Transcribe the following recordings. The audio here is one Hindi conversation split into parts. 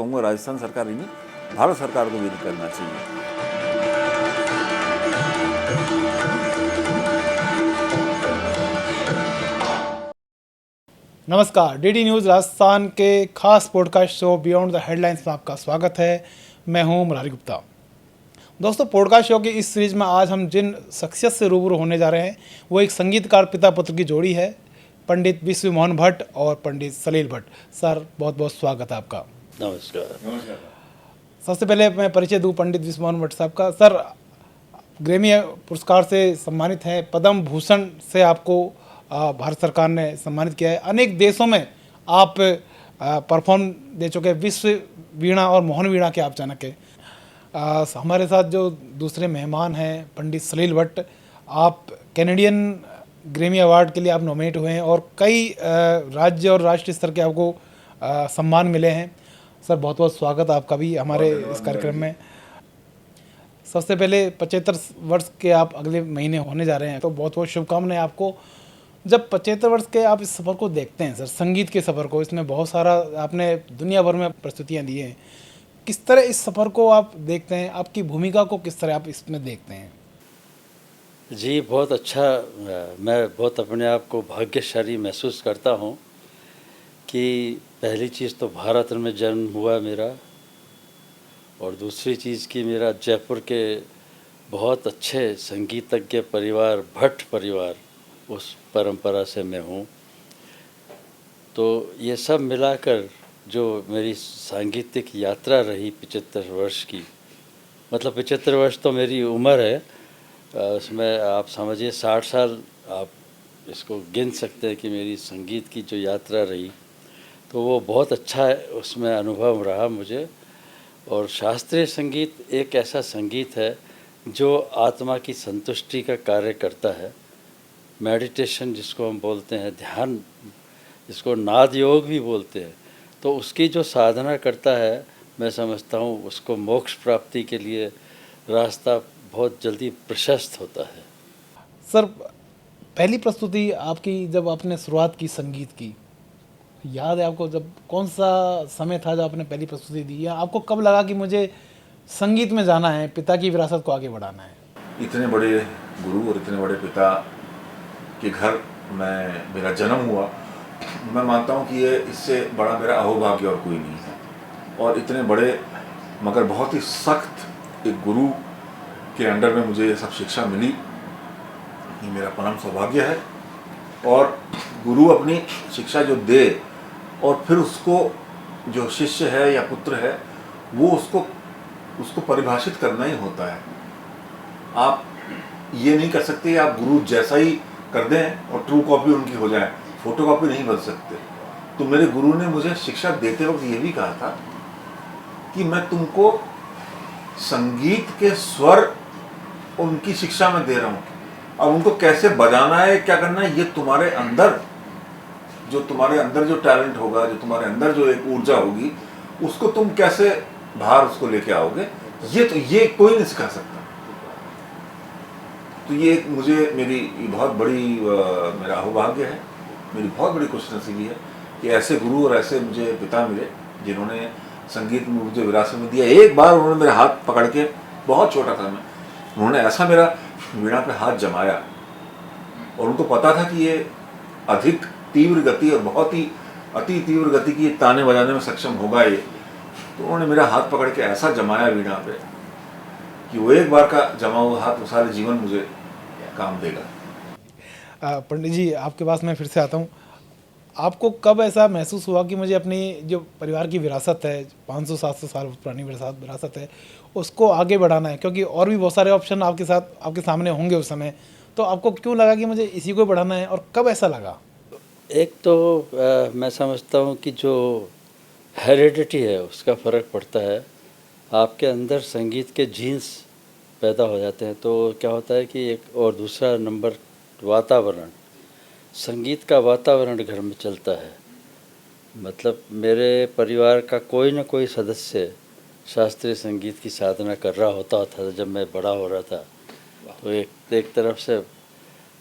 कहूँगा राजस्थान सरकार ही नहीं, भारत सरकार को भी करना चाहिए। नमस्कार, डीडी न्यूज़ राजस्थान के खास podcast show beyond the headlines में आपका स्वागत है। मैं हूं मुरारी गुप्ता। दोस्तों, पॉडकास्ट शो की इस सीरीज में आज हम जिन शख्सियत से रूबरू होने जा रहे हैं वो एक संगीतकार पिता पुत्र की जोड़ी है, पंडित विश्व मोहन भट्ट और पंडित सलील भट्ट। सर, बहुत बहुत स्वागत है आपका। नमस्कार। सबसे पहले मैं परिचय दूं पंडित विश्व मोहन भट्ट साहब का। सर, ग्रैमी पुरस्कार से सम्मानित हैं, पद्म भूषण से आपको भारत सरकार ने सम्मानित किया है। अनेक देशों में आप परफॉर्म दे चुके हैं, विश्व वीणा और मोहन वीणा के आप चाणक हैं। हमारे साथ जो दूसरे मेहमान हैं पंडित सलील भट्ट, आप कैनेडियन ग्रैमी अवार्ड के लिए आप नॉमिनेट हुए हैं और कई राज्य और राष्ट्रीय स्तर के आपको सम्मान मिले हैं। सर, बहुत बहुत स्वागत आपका भी हमारे इस कार्यक्रम में। सबसे पहले 75 वर्ष के आप अगले महीने होने जा रहे हैं, तो बहुत बहुत शुभकामनाएं आपको। जब 75 वर्ष के आप इस सफ़र को देखते हैं सर, संगीत के सफ़र को, इसमें बहुत सारा आपने दुनिया भर में प्रस्तुतियां दी हैं, किस तरह इस सफ़र को आप देखते हैं? आपकी भूमिका को किस तरह आप इसमें देखते हैं? जी, बहुत अच्छा। मैं बहुत अपने आप को भाग्यशाली महसूस करता हूँ कि पहली चीज़ तो भारत में जन्म हुआ मेरा, और दूसरी चीज़ कि मेरा जयपुर के बहुत अच्छे संगीतज्ञ परिवार, भट्ट परिवार, उस परंपरा से मैं हूँ। तो ये सब मिलाकर जो मेरी सांगीतिक यात्रा रही 75 वर्ष की, मतलब 75 वर्ष तो मेरी उम्र है, उसमें आप समझिए 60 साल आप इसको गिन सकते हैं कि मेरी संगीत की जो यात्रा रही, तो वो बहुत अच्छा है, उसमें अनुभव रहा मुझे। और शास्त्रीय संगीत एक ऐसा संगीत है जो आत्मा की संतुष्टि का कार्य करता है। मेडिटेशन जिसको हम बोलते हैं, ध्यान जिसको नाद योग भी बोलते हैं, तो उसकी जो साधना करता है, मैं समझता हूँ उसको मोक्ष प्राप्ति के लिए रास्ता बहुत जल्दी प्रशस्त होता है। सर, पहली प्रस्तुति आपकी जब आपने शुरुआत की संगीत की, याद है आपको जब कौन सा समय था जब आपने पहली प्रस्तुति दी, या आपको कब लगा कि मुझे संगीत में जाना है, पिता की विरासत को आगे बढ़ाना है? इतने बड़े गुरु और इतने बड़े पिता के घर में मेरा जन्म हुआ, मैं मानता हूँ कि ये इससे बड़ा मेरा अहोभाग्य और कोई नहीं है। और इतने बड़े मगर बहुत ही सख्त एक गुरु के अंडर में मुझे ये सब शिक्षा मिली, ये मेरा परम सौभाग्य है। और गुरु अपनी शिक्षा जो दे और फिर उसको जो शिष्य है या पुत्र है वो उसको परिभाषित करना ही होता है। आप ये नहीं कर सकते आप गुरु जैसा ही कर दें और ट्रू कॉपी उनकी हो जाए, फोटो कॉपी नहीं बन सकते। तो मेरे गुरु ने मुझे शिक्षा देते वक्त ये भी कहा था कि मैं तुमको संगीत के स्वर उनकी शिक्षा में दे रहा हूँ, अब उनको कैसे बजाना है, क्या करना है, ये तुम्हारे अंदर जो टैलेंट होगा, जो तुम्हारे अंदर जो एक ऊर्जा होगी, उसको तुम कैसे बाहर उसको लेके आओगे, ये कोई नहीं सिखा सकता। तो ये मुझे मेरी बहुत बड़ी मेरा अहोभाग्य है, मेरी बहुत बड़ी खुशनसीबी है कि ऐसे गुरु और ऐसे मुझे पिता मिले जिन्होंने संगीत में मुझे विरासत में दिया। एक बार उन्होंने मेरे हाथ पकड़ के, बहुत छोटा था मैं, उन्होंने ऐसा मेरा वीणा पे हाथ जमाया और उनको पता था कि ये अधिक तीव्र गति और बहुत ही अति तीव्र गति की ताने बजाने में सक्षम होगा ये, तो उन्होंने मेरा हाथ पकड़ के ऐसा जमाया वीणा पे कि वो एक बार का जमा हुआ हाथ वो सारे जीवन मुझे काम देगा। पंडित जी, आपके पास मैं फिर से आता हूँ। आपको कब ऐसा महसूस हुआ कि मुझे अपनी जो परिवार की विरासत है, 500-700 साल पुरानी विरासत है, उसको आगे बढ़ाना है? क्योंकि और भी बहुत सारे ऑप्शन आपके सामने होंगे उस समय, तो आपको क्यों लगा कि मुझे इसी को बढ़ाना है और कब ऐसा लगा? एक तो मैं समझता हूँ कि जो हेरिडिटी है उसका फ़र्क पड़ता है। आपके अंदर संगीत के जीन्स पैदा हो जाते हैं, तो क्या होता है कि एक, और दूसरा नंबर वातावरण, संगीत का वातावरण घर में चलता है। मतलब मेरे परिवार का कोई ना कोई सदस्य शास्त्रीय संगीत की साधना कर रहा होता था जब मैं बड़ा हो रहा था। तो एक तरफ से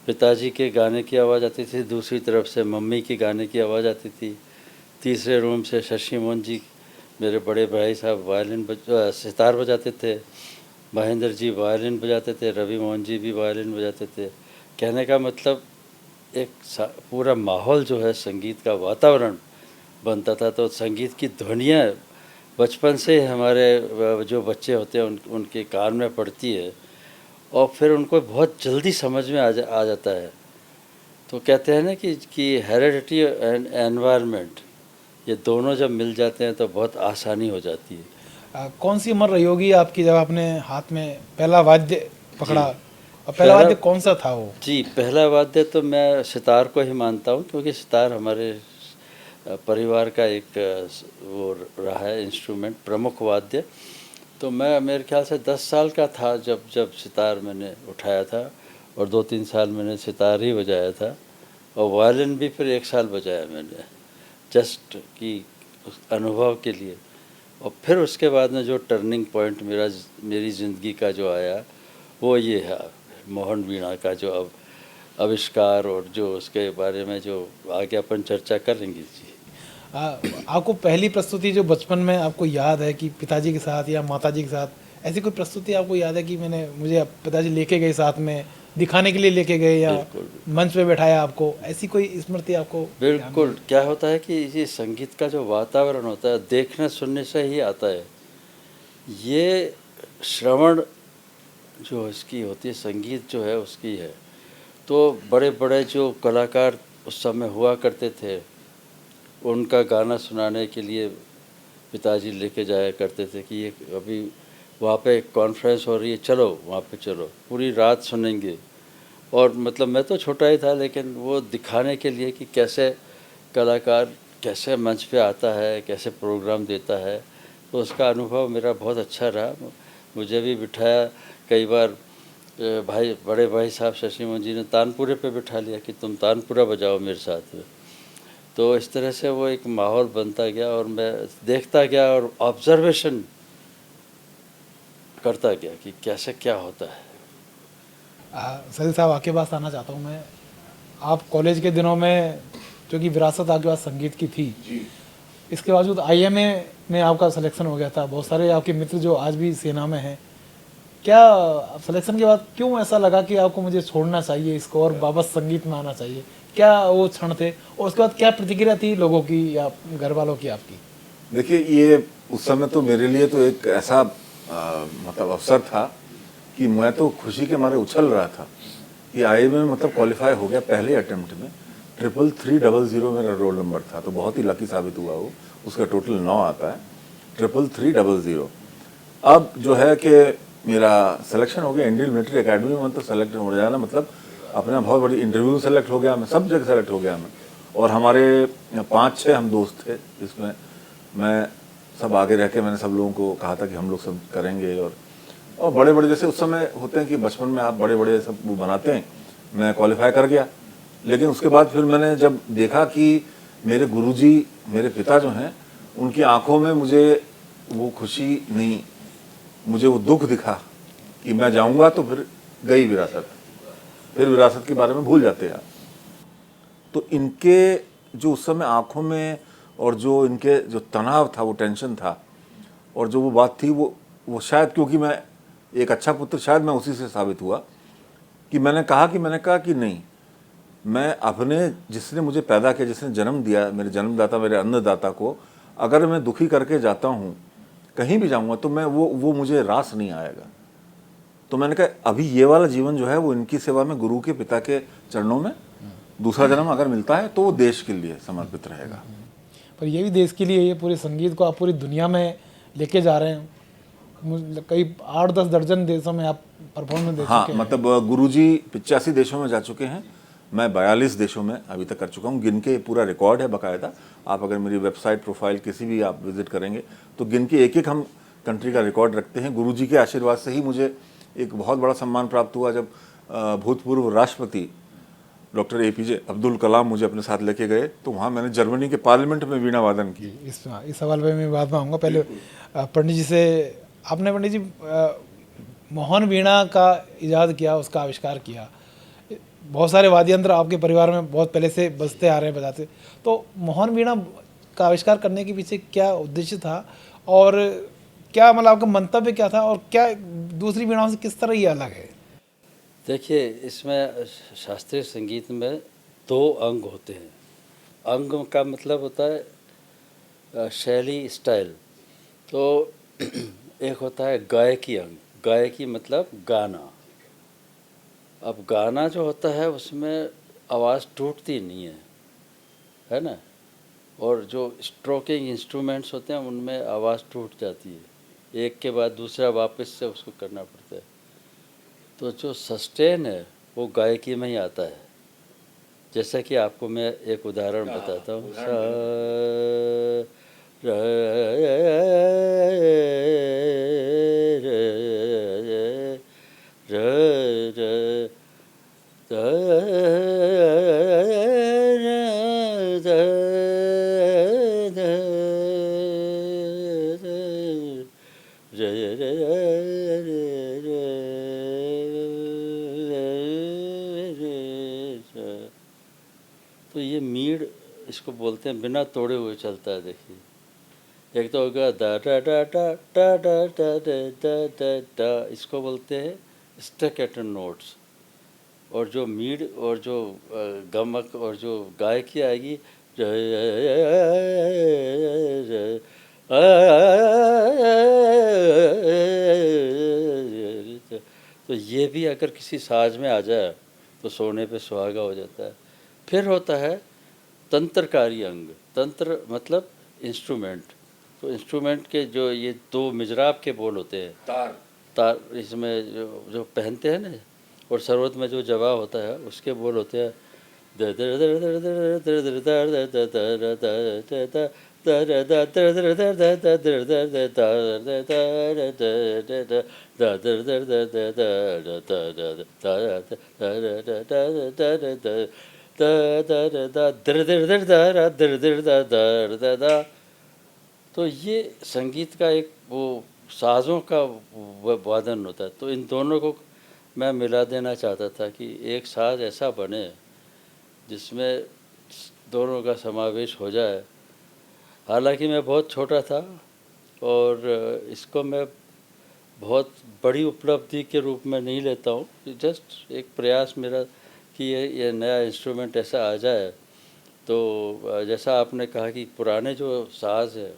पिताजी के गाने की आवाज़ आती थी, दूसरी तरफ से मम्मी की गाने की आवाज़ आती थी, तीसरे रूम से शशि मोहन जी मेरे बड़े भाई साहब सितार बजाते थे, महेंद्र जी वायलिन बजाते थे, रवि मोहन जी भी वायलिन बजाते थे। कहने का मतलब पूरा माहौल जो है संगीत का वातावरण बनता था। तो संगीत की ध्वनियाँ बचपन से हमारे जो बच्चे होते हैं उनके कान में पड़ती है और फिर उनको बहुत जल्दी समझ में आ जाता है। तो कहते हैं ना कि हेरेडिटी एंड एनवायरनमेंट, ये दोनों जब मिल जाते हैं तो बहुत आसानी हो जाती है। कौन सी उम्र रही होगी आपकी जब आपने हाथ में पहला वाद्य पकड़ा, और पहला पहला वाद्य कौन सा था वो? जी, पहला वाद्य तो मैं सितार को ही मानता हूँ, क्योंकि सितार हमारे परिवार का एक वो रहा है इंस्ट्रूमेंट, प्रमुख वाद्य। तो मैं मेरे ख्याल से 10 साल का था जब सितार मैंने उठाया था, और 2-3 साल मैंने सितार ही बजाया था, और वायलिन भी फिर 1 साल बजाया मैंने, जस्ट कि उस अनुभव के लिए। और फिर उसके बाद में जो टर्निंग पॉइंट मेरी ज़िंदगी का जो आया वो ये है, मोहन वीणा का जो अब आविष्कार, और जो उसके बारे में जो आगे अपन चर्चा करेंगे। जी, आपको पहली प्रस्तुति जो बचपन में आपको याद है कि पिताजी के साथ या माताजी के साथ, ऐसी कोई प्रस्तुति आपको याद है कि मुझे पिताजी लेके गए साथ में, दिखाने के लिए लेके गए, या बिल्कुल मंच पे बैठाया आपको, ऐसी कोई स्मृति आपको? बिल्कुल। क्या होता है कि ये संगीत का जो वातावरण होता है देखने सुनने से ही आता है। ये श्रवण जो इसकी होती है, संगीत जो है उसकी है। तो बड़े बड़े जो कलाकार उस समय हुआ करते थे, उनका गाना सुनाने के लिए पिताजी लेके जाया करते थे कि ये अभी वहाँ पे कॉन्फ्रेंस हो रही है, चलो वहाँ पे चलो, पूरी रात सुनेंगे। और मतलब मैं तो छोटा ही था, लेकिन वो दिखाने के लिए कि कैसे कलाकार कैसे मंच पे आता है, कैसे प्रोग्राम देता है। तो उसका अनुभव मेरा बहुत अच्छा रहा। मुझे भी बिठाया कई बार, बड़े भाई साहब शशि मोहन जी ने तानपुरे पे बिठा लिया कि तुम तानपुरा बजाओ मेरे साथ में। तो इस तरह से वो एक माहौल बनता गया, और मैं देखता गया और ऑब्जर्वेशन करता गया कि कैसे क्या होता है। सलील साहब, आपके पास आना चाहता हूँ मैं। आप कॉलेज के दिनों में, जो कि विरासत आपके पास संगीत की थी, इसके बावजूद IMA में आपका सिलेक्शन हो गया था। बहुत सारे आपके मित्र जो आज भी सेना में हैं, क्या सिलेक्शन के बाद क्यों ऐसा लगा कि आपको मुझे छोड़ना चाहिए इसको और वापस संगीत में आना चाहिए? क्या वो क्षण थे, और उसके बाद क्या प्रतिक्रिया थी लोगों की या घर वालों की आपकी? देखिए, ये उस समय तो मेरे लिए तो एक ऐसा मतलब अवसर था कि मैं तो खुशी के मारे उछल रहा था कि IMA में मतलब क्वालिफाई हो गया पहले अटेम्प्ट में। 33300 मेरा रोल नंबर था, तो बहुत ही लकी साबित हुआ वो। उसका टोटल 9 आता है, 33300। अब जो है कि मेरा सिलेक्शन हो गया इंडियन मिलिट्री एकेडमी में, तो सेलेक्ट हो जाना मतलब अपना बहुत बड़ी इंटरव्यू सेलेक्ट हो गया, मैं सब जगह सेलेक्ट हो गया मैं। और हमारे 5-6 हम दोस्त थे, जिसमें मैं सब आगे रह के मैंने सब लोगों को कहा था कि हम लोग सब करेंगे। और बड़े बड़े जैसे उस समय होते हैं कि बचपन में आप बड़े बड़े सब वो बनाते हैं, मैं क्वालिफाई कर गया। लेकिन उसके बाद फिर मैंने जब देखा कि मेरे गुरुजी, मेरे पिता जो हैं, उनकी आंखों में मुझे वो खुशी नहीं, मुझे वो दुख दिखा कि मैं जाऊंगा तो फिर गई विरासत, फिर विरासत के बारे में भूल जाते हैं। तो इनके जो उस समय आंखों में, और जो इनके जो तनाव था, वो टेंशन था, और जो वो बात थी, वो शायद क्योंकि मैं एक अच्छा पुत्र, शायद मैं उसी से साबित हुआ कि मैंने कहा कि नहीं, मैं अपने जिसने मुझे पैदा किया, जिसने जन्म दिया, मेरे जन्मदाता, मेरे अन्नदाता को अगर मैं दुखी करके जाता हूँ, कहीं भी जाऊँगा, तो मैं वो मुझे रास नहीं आएगा। तो मैंने कहा अभी ये वाला जीवन जो है वो इनकी सेवा में, गुरु के पिता के चरणों में, दूसरा जन्म अगर मिलता है तो वो देश के लिए समर्पित रहेगा। पर ये भी देश के लिए, ये पूरे संगीत को आप पूरी दुनिया में लेके जा रहे हैं। कई 8-10 दर्जन देशों में आप परफॉर्मेंस दे चुके हैं। हाँ, मतलब गुरुजी 85 देशों में जा चुके हैं, मैं 42 देशों में अभी तक कर चुका हूँ। गिन के पूरा रिकॉर्ड है बाकायदा। आप अगर मेरी वेबसाइट प्रोफाइल किसी भी आप विजिट करेंगे तो गिन के एक हम कंट्री का रिकॉर्ड रखते हैं। गुरुजी के आशीर्वाद से ही मुझे एक बहुत बड़ा सम्मान प्राप्त हुआ जब भूतपूर्व राष्ट्रपति डॉक्टर APJ अब्दुल कलाम मुझे अपने साथ लेके गए, तो वहाँ मैंने जर्मनी के पार्लियामेंट में वीणा वादन की। इस सवाल पे मैं बाद में आऊँगा। पहले पंडित जी से, आपने पंडित जी मोहन वीणा का इजाद किया, उसका आविष्कार किया। बहुत सारे वाद्य यंत्र आपके परिवार में बहुत पहले से बजते आ रहे हैं, बजाते। तो मोहन वीणा का आविष्कार करने के पीछे क्या उद्देश्य था, और क्या मतलब आपका मंतव्य क्या था और क्या दूसरी वीणाओं से किस तरह ये अलग है? देखिए, इसमें शास्त्रीय संगीत में 2 अंग होते हैं। अंग का मतलब होता है शैली, स्टाइल। तो एक होता है गायकी अंग। गायकी मतलब गाना। अब गाना जो होता है उसमें आवाज़ टूटती नहीं है ना? और जो स्ट्रोकिंग इंस्ट्रूमेंट्स होते हैं उनमें आवाज़ टूट जाती है, एक के बाद दूसरा वापस से उसको करना पड़ता है। तो जो सस्टेन है वो गायकी में ही आता है। जैसा कि आपको मैं एक उदाहरण बताता हूँ। सा र र र द द द द तो ये मीड़ इसको बोलते हैं बिना तोड़े हुए चलता है। देखिए, एक तो होगा दा डा डा डा डा डा डा डा डा डा डा, इसको बोलते हैं स्टैकेटो नोट्स। और जो मीड़ और जो गमक और जो गायकी आएगी, तो ये भी अगर किसी साज में आ जाए तो सोने पे सुहागा हो जाता है। फिर होता है तंत्रकारी अंग। तंत्र मतलब इंस्ट्रूमेंट। तो इंस्ट्रूमेंट के जो ये 2 मिजराब के बोल होते हैं, तार इसमें जो पहनते हैं ना, और सरवत में जो जवाब होता है उसके बोल होते हैं तो ये संगीत का एक वो साज़ों का वादन होता है। तो इन दोनों को मैं मिला देना चाहता था कि एक साज ऐसा बने जिसमें दोनों का समावेश हो जाए। हालांकि मैं बहुत छोटा था और इसको मैं बहुत बड़ी उपलब्धि के रूप में नहीं लेता हूँ। जस्ट एक प्रयास मेरा कि ये नया इंस्ट्रूमेंट ऐसा आ जाए। तो जैसा आपने कहा कि पुराने जो साज है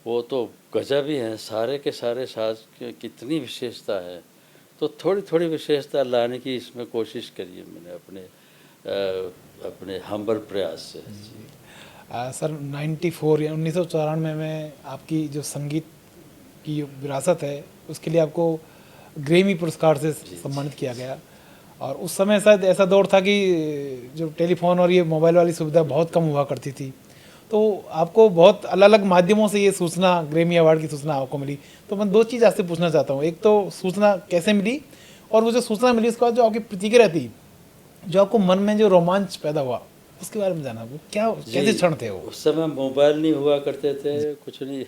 वो तो गजब ही हैं, सारे के सारे साज के कितनी विशेषता है। तो थोड़ी थोड़ी विशेषता लाने की इसमें कोशिश करी है मैंने अपने हम्बल प्रयास से। सर 94 या 1994 में आपकी जो संगीत की विरासत है उसके लिए आपको ग्रेमी पुरस्कार से सम्मानित किया गया। और उस समय शायद ऐसा दौर था कि जो टेलीफोन और ये मोबाइल वाली सुविधा बहुत कम हुआ करती थी, तो आपको बहुत अलग अलग माध्यमों से ये सूचना, ग्रेमी अवार्ड की सूचना आपको मिली। तो मैं 2 चीज़ आपसे पूछना चाहता हूँ, एक तो सूचना कैसे मिली, और वो जो सूचना मिली उसके बाद जो आपकी प्रतिक्रिया थी, जो आपको मन में जो रोमांच पैदा हुआ, उसके बारे में जाना। वो क्या, कैसे क्षण थे वो? उस समय मोबाइल नहीं हुआ करते थे, कुछ नहीं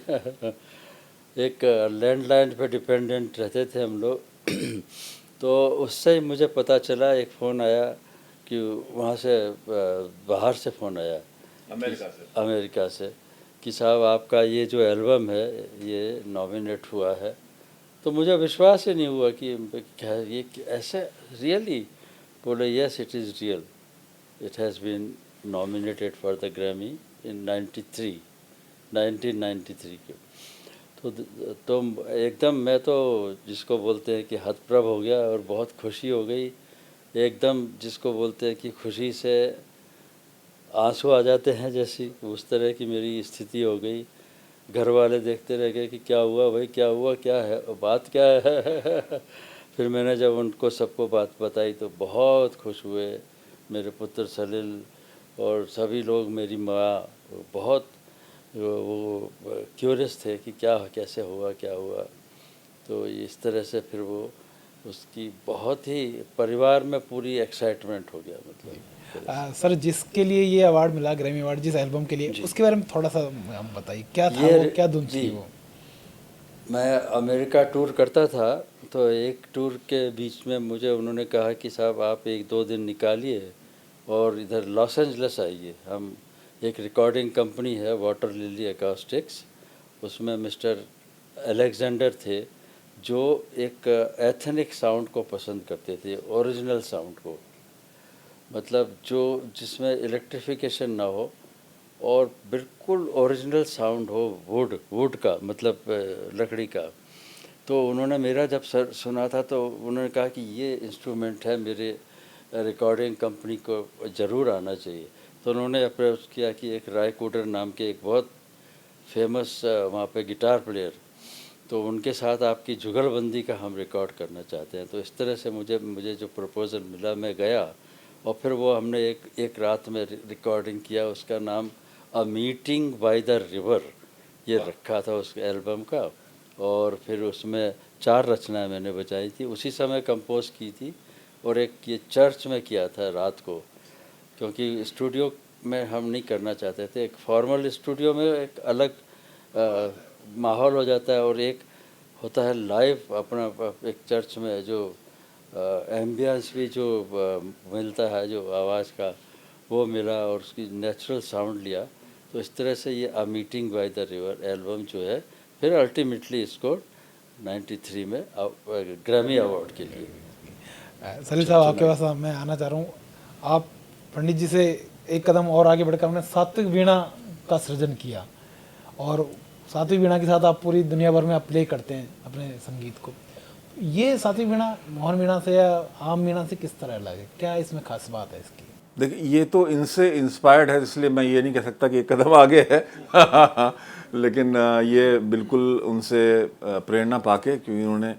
एक लैंडलाइन पे डिपेंडेंट रहते थे हम लोग तो उससे ही मुझे पता चला, एक फ़ोन आया कि वहाँ से बाहर से फ़ोन आया, अमेरिका से कि साहब आपका ये जो एल्बम है ये नॉमिनेट हुआ है। तो मुझे विश्वास ही नहीं हुआ कि क्या ये ऐसे रियली। बोले yes it is real, it has been nominated for the Grammy in 1993 के। तो एकदम मैं तो जिसको बोलते हैं कि हतप्रभ हो गया और बहुत खुशी हो गई। एकदम जिसको बोलते हैं कि खुशी से आंसू आ जाते हैं, जैसी उस तरह की मेरी स्थिति हो गई। घर वाले देखते रह गए कि क्या हुआ भाई, क्या हुआ, क्या है, बात क्या है फिर मैंने जब उनको सबको बात बताई तो बहुत खुश हुए। मेरे पुत्र सलील और सभी लोग, मेरी माँ, बहुत वो क्यूरियस थे कि क्या, कैसे हुआ, क्या हुआ। तो इस तरह से फिर वो उसकी बहुत ही परिवार में पूरी एक्साइटमेंट हो गया। मतलब सर जिसके लिए ये अवार्ड मिला, ग्रैमी अवार्ड, जिस एल्बम के लिए, उसके बारे में थोड़ा सा हम बताइए, क्या था वो, क्या धुन थी वो? मैं अमेरिका टूर करता था, तो एक टूर के बीच में मुझे उन्होंने कहा कि साहब आप 1-2 दिन निकालिए और इधर लॉस एंजल्स आइए। हम एक रिकॉर्डिंग कंपनी है वाटर लिली एकॉस्टिक्स, उसमें मिस्टर अलेक्जेंडर थे जो एक एथनिक साउंड को पसंद करते थे, ओरिजिनल साउंड को, मतलब जो जिसमें इलेक्ट्रिफिकेशन ना हो और बिल्कुल ओरिजिनल साउंड हो, वुड का मतलब लकड़ी का। तो उन्होंने मेरा जब सुना था तो उन्होंने कहा कि ये इंस्ट्रूमेंट है, मेरे रिकॉर्डिंग कंपनी को ज़रूर आना चाहिए। तो उन्होंने अप्रोच किया कि एक राय कोडर नाम के एक बहुत फेमस वहाँ पे गिटार प्लेयर, तो उनके साथ आपकी जुगलबंदी का हम रिकॉर्ड करना चाहते हैं। तो इस तरह से मुझे जो प्रपोज़ल मिला, मैं गया और फिर वो हमने एक रात में रिकॉर्डिंग किया। उसका नाम a meeting by the river ये रखा था उस एल्बम का। और फिर उसमें 4 रचनाएं मैंने बजाई थी, उसी समय कंपोज की थी। और एक ये चर्च में किया था रात को, क्योंकि स्टूडियो में हम नहीं करना चाहते थे। एक फॉर्मल स्टूडियो में एक अलग माहौल हो जाता है और एक होता है लाइव अपना एक चर्च में जो एम्बियंस भी जो मिलता है, जो आवाज़ का वो मिला और उसकी नेचुरल साउंड लिया। तो इस तरह से ये a meeting by the river album जो है, फिर अल्टीमेटली इसको 93 में ग्रैमी अवार्ड के लिए। सलील साहब, आपके पास मैं आना चाह रहा हूँ। आप पंडित जी से एक कदम और आगे बढ़कर हमने सात्विक वीणा का सृजन किया और सात्विक वीणा के साथ आप पूरी दुनिया भर में आप प्ले करते हैं अपने संगीत को। ये सात्विक वीणा मोहन वीणा से या आम वीणा से किस तरह अलग है? क्या इसमें खास बात है इसकी? देखिए, ये तो इनसे इंस्पायर्ड है, इसलिए मैं ये नहीं कह सकता कि एक कदम आगे है लेकिन ये बिल्कुल उनसे प्रेरणा पाके, क्योंकि उन्होंने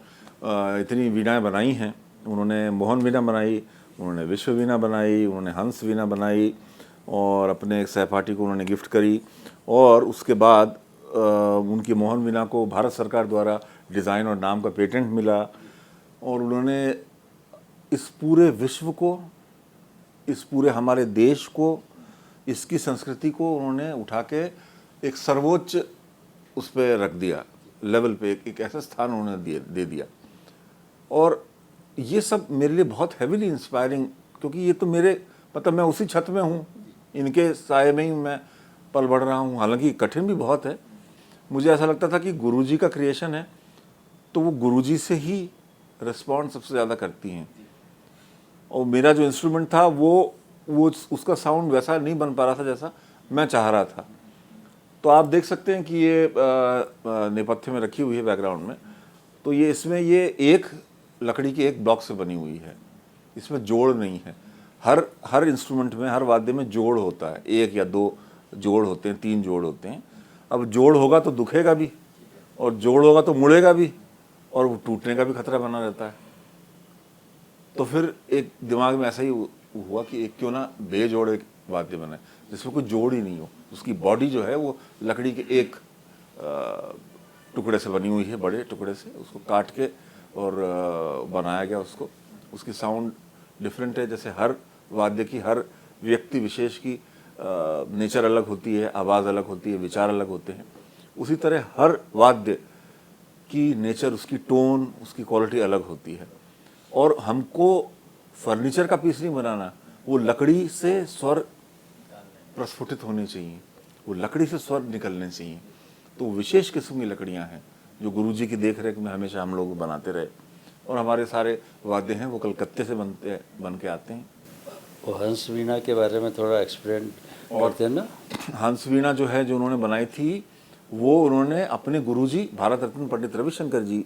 इतनी वीणाएं बनाई हैं। उन्होंने मोहन वीणा बनाई, उन्होंने विश्व वीणा बनाई, उन्होंने हंस वीणा बनाई और अपने एक सहपाठी को उन्होंने गिफ्ट करी। और उसके बाद उनकी मोहन वीणा को भारत सरकार द्वारा डिज़ाइन और नाम का पेटेंट मिला और उन्होंने इस पूरे विश्व को, इस पूरे हमारे देश को, इसकी संस्कृति को उन्होंने उठा के एक सर्वोच्च उस पर रख दिया, लेवल पे एक ऐसा स्थान उन्होंने दे दिया। और ये सब मेरे लिए बहुत हैवीली इंस्पायरिंग, क्योंकि ये तो मेरे मतलब मैं उसी छत में हूँ, इनके साए में ही मैं पल बढ़ रहा हूँ। हालांकि कठिन भी बहुत है। मुझे ऐसा लगता था कि गुरुजी का क्रिएशन है तो वो गुरुजी से ही रिस्पॉन्ड सबसे ज़्यादा करती हैं, और मेरा जो इंस्ट्रूमेंट था वो उसका साउंड वैसा नहीं बन पा रहा था जैसा मैं चाह रहा था। तो आप देख सकते हैं कि ये नेपथ्य में रखी हुई है बैकग्राउंड में, तो ये इसमें ये एक लकड़ी के एक ब्लॉक से बनी हुई है, इसमें जोड़ नहीं है। हर इंस्ट्रूमेंट में, हर वाद्य में जोड़ होता है, 1 या 2 जोड़ होते हैं, 3 जोड़ होते हैं। अब जोड़ होगा तो दुखेगा भी और जोड़ होगा तो मुड़ेगा भी और वो टूटने का भी खतरा बना रहता है। तो फिर एक दिमाग में ऐसा ही हुआ कि एक क्यों ना बेजोड़ एक वाद्य बनाए जिसमें कोई जोड़ ही नहीं हो। उसकी बॉडी जो है वो लकड़ी के एक टुकड़े से बनी हुई है, बड़े टुकड़े से उसको काट के और बनाया गया उसको। उसकी साउंड डिफरेंट है, जैसे हर वाद्य की, हर व्यक्ति विशेष की नेचर अलग होती है, आवाज़ अलग होती है, विचार अलग होते हैं। उसी तरह हर वाद्य की नेचर, उसकी टोन, उसकी क्वालिटी अलग होती है। और हमको फर्नीचर का पीस नहीं बनाना, वो लकड़ी से स्वर प्रस्फुटित होने चाहिए, वो लकड़ी से स्वर निकलने चाहिए। तो विशेष किस्म की लकड़ियां हैं जो गुरुजी की देख रेख में हमेशा हम लोग बनाते रहे। और हमारे सारे वाद्य हैं वो कलकत्ते से बन के आते हैं। वो हंस वीणा के बारे में थोड़ा एक्सप्लेन करते हैं ना। हंस वीणा जो है, जो उन्होंने बनाई थी, वो उन्होंने अपने गुरुजी भारत रत्न पंडित रविशंकर जी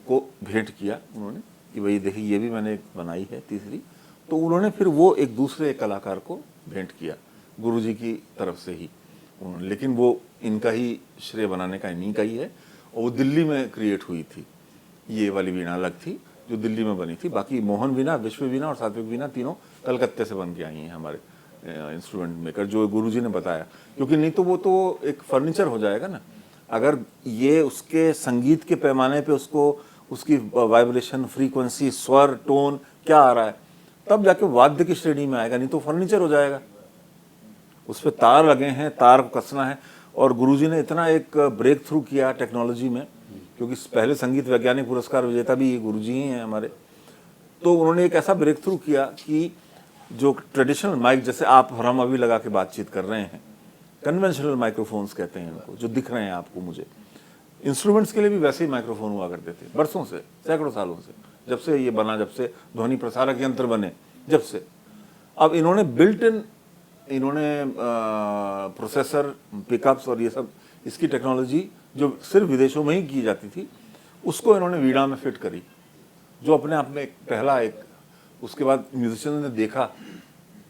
को भेंट किया उन्होंने कि भाई देखिए ये भी मैंने बनाई है तीसरी। तो उन्होंने फिर वो एक दूसरे कलाकार को भेंट किया गुरुजी की तरफ से ही उन्होंने, लेकिन वो इनका ही श्रेय बनाने का इन्हीं का ही है। और वो दिल्ली में क्रिएट हुई थी, ये वाली वीणा अलग थी जो दिल्ली में बनी थी। बाकी मोहन वीणा, विश्व वीणा और सात्विक वीणा तीनों कलकत्ते से बन के आई हैं हमारे इंस्ट्रूमेंट मेकर, जो गुरुजी ने बताया। क्योंकि नहीं तो वो तो एक फर्नीचर हो जाएगा ना। अगर ये उसके संगीत के पैमाने पे उसको, उसकी वाइब्रेशन, फ्रीक्वेंसी, स्वर, टोन क्या आ रहा है, तब जाके वाद्य की श्रेणी में आएगा, नहीं तो फर्नीचर हो जाएगा। उस पर तार लगे हैं, तार को कसना है। और गुरुजी ने इतना एक ब्रेक थ्रू किया टेक्नोलॉजी में, क्योंकि पहले संगीत वैज्ञानिक पुरस्कार विजेता भी गुरुजी ही हैं हमारे। तो उन्होंने एक ऐसा ब्रेक थ्रू किया कि जो ट्रेडिशनल माइक, जैसे आप और हम अभी लगा के बातचीत कर रहे हैं, कन्वेंशनल माइक्रोफोन्स कहते हैं इनको, जो दिख रहे हैं आपको मुझे, इंस्ट्रूमेंट्स के लिए भी वैसे ही माइक्रोफोन हुआ करते थे, बरसों से, सैकड़ों सालों से, जब से ये बना, जब से ध्वनि प्रसारक यंत्र बने, जब से। अब इन्होंने बिल्ट इन, इन्होंने प्रोसेसर, पिकअप्स और ये सब, इसकी टेक्नोलॉजी जो सिर्फ विदेशों में ही की जाती थी, उसको इन्होंने वीणा में फिट करी, जो अपने आप में एक पहला एक। उसके बाद म्यूजिशियन ने देखा,